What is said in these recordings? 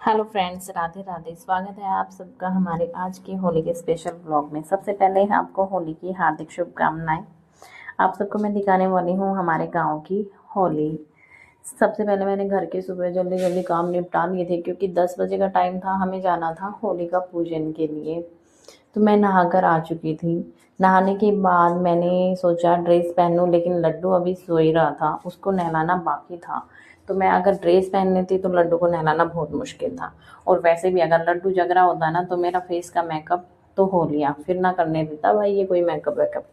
Hello friends, Radhe Radhe. स्वागत है आप सबका हमारे आज की होली के स्पेशल व्लॉग में। सबसे पहले आपको होली की हार्दिक शुभकामनाएं। आप सबको मैं दिखाने वाली हूँ हमारे गांव की होली। सबसे पहले मैंने घर के सुबह जल्दी जल्दी काम निपटा लिए थे क्योंकि 10 बजे का टाइम था, हमें जाना था होली का पूजन के लिए। तो मैं नहाकर आ चुकी थी। नहाने के बाद मैंने सोचा ड्रेस पहन लूँ, लेकिन लड्डू अभी सो ही रहा था, उसको नहलाना बाकी था। तो मैं अगर ड्रेस पहन लेती तो लड्डू को नहलाना बहुत मुश्किल था। और वैसे भी अगर लड्डू जग रहा होता ना तो मेरा फेस का मेकअप तो हो लिया, फिर ना करने देता भाई ये कोई मेकअप वेकअप।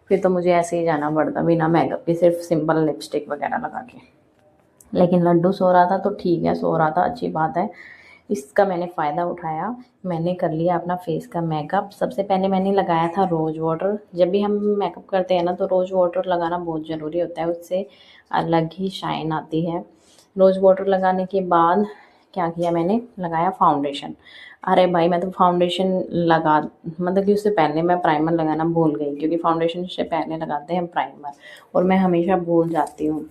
फिर तो मुझे ऐसे ही जाना पड़ता बिना मेकअप के, सिर्फ सिंपल लिपस्टिक वगैरह लगा के। लेकिन लड्डू सो रहा था तो ठीक है, सो रहा था, अच्छी बात है। इसका मैंने फ़ायदा उठाया। मैंने कर लिया अपना फेस का मेकअप। सबसे पहले मैंने लगाया था रोज़ वाटर। जब भी हम मेकअप करते हैं ना तो रोज़ वाटर लगाना बहुत ज़रूरी होता है, उससे अलग ही शाइन आती है। रोज़ वाटर लगाने के बाद क्या किया, मैंने लगाया फाउंडेशन। अरे भाई मैं तो फाउंडेशन लगा मतलब कि उससे पहले मैं प्राइमर लगाना भूल गई, क्योंकि फाउंडेशन से पहले लगाते हैं प्राइमर और मैं हमेशा भूल जाती हूँ।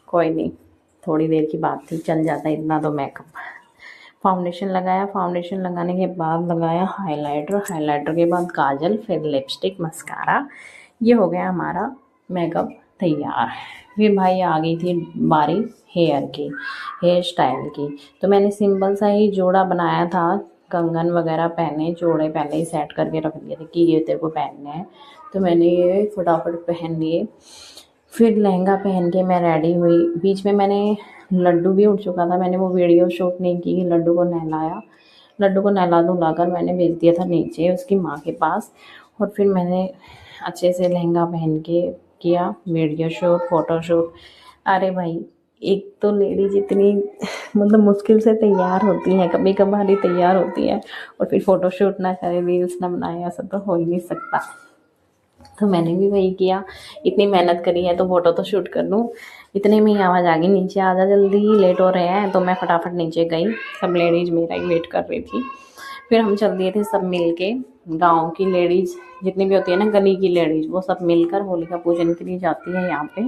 कोई नहीं, थोड़ी देर की बात थी, चल जाता है इतना तो मेकअप। फाउंडेशन लगाया, फाउंडेशन लगाने के बाद लगाया हाइलाइटर, हाइलाइटर के बाद काजल, फिर लिपस्टिक, मस्कारा। ये हो गया हमारा मेकअप तैयार। फिर भाई आ गई थी बारी हेयर की, हेयर स्टाइल की। तो मैंने सिंपल सा ही जोड़ा बनाया था, कंगन वगैरह पहने, जोड़े पहले ही सेट करके रख दिए थे कि ये तेरे को पहनने हैं। तो मैंने ये फटाफट पहन लिए। फिर लहंगा पहन के मैं रेडी हुई। बीच में मैंने लड्डू भी उठ चुका था, मैंने वो वीडियो शूट नहीं की। लड्डू को नहलाया, लड्डू को नहला धुला कर मैंने भेज दिया था नीचे उसकी माँ के पास। और फिर मैंने अच्छे से लहंगा पहन के किया वीडियो शूट, फ़ोटो शूट। अरे भाई, एक तो लेडीज इतनी मतलब मुश्किल से तैयार होती है, कभी कभार ही तैयार होती है, और फिर फ़ोटो शूट ना करे, रील्स ना बनाए, ऐसा तो हो ही नहीं सकता। तो मैंने भी वही किया, इतनी मेहनत करी है तो फ़ोटो तो शूट कर लूँ। इतने में ही आवाज़ आ गई, नीचे आ जा जल्दी, लेट हो रहे हैं। तो मैं फटाफट नीचे गई, सब लेडीज़ मेरा ही वेट कर रही थी। फिर हम चल दिए थे सब मिल के, गाँव की लेडीज़ जितनी भी होती है ना, गली की लेडीज़, वो सब मिलकर होलिका पूजन के लिए जाती है यहाँ पे।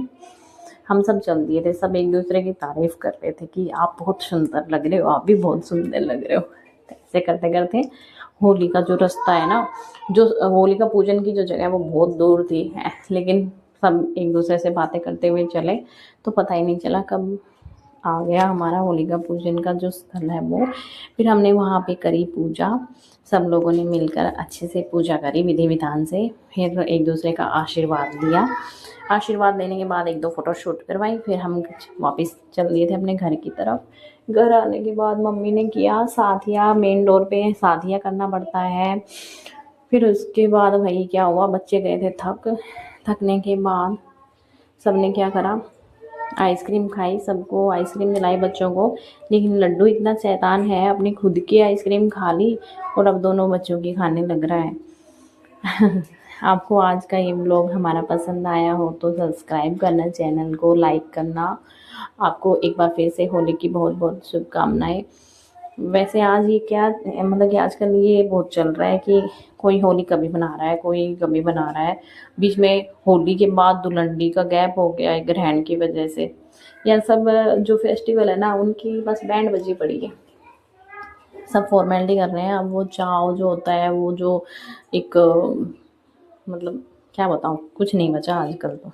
हम सब चल दिए थे, सब एक दूसरे की तारीफ़ कर रहे थे कि आप बहुत सुंदर लग रहे हो, आप भी बहुत सुंदर लग रहे हो। ऐसे करते करते होली का जो रास्ता है ना, जो होलिका पूजन की जो जगह है वो बहुत दूर थी है, लेकिन सब एक दूसरे से बातें करते हुए चले तो पता ही नहीं चला कब आ गया हमारा होलिका पूजन का जो स्थल है वो। फिर हमने वहाँ पे करी पूजा, सब लोगों ने मिलकर अच्छे से पूजा करी विधि विधान से। फिर एक दूसरे का आशीर्वाद लिया। आशीर्वाद लेने के बाद एक दो फ़ोटो शूट करवाई। फिर हम वापस चल दिए थे अपने घर की तरफ। घर आने के बाद मम्मी ने किया साथिया, मेन डोर पे साथिया करना पड़ता है। फिर उसके बाद भाई क्या हुआ, बच्चे गए थे थकने के बाद सबने क्या करा, आइसक्रीम खाई, सबको आइसक्रीम दिलाई बच्चों को। लेकिन लड्डू इतना शैतान है, अपनी खुद की आइसक्रीम खा ली और अब दोनों बच्चों की खाने लग रहा है। आपको आज का ये व्लॉग हमारा पसंद आया हो तो सब्सक्राइब करना, चैनल को लाइक करना। आपको एक बार फिर से होली की बहुत बहुत शुभकामनाएं। वैसे आज ये क्या मतलब कि आजकल ये बहुत चल रहा है कि कोई होली कभी मना रहा है, कोई कभी मना रहा है। बीच में होली के बाद धुलंडी का गैप हो गया है ग्रहण की वजह से। यह सब जो फेस्टिवल है ना, उनकी बस बैंड बजी पड़ी है, सब फॉर्मेलिटी कर रहे हैं। अब वो चाव जो होता है, वो जो एक मतलब क्या बताऊँ, कुछ नहीं बचा आजकल तो।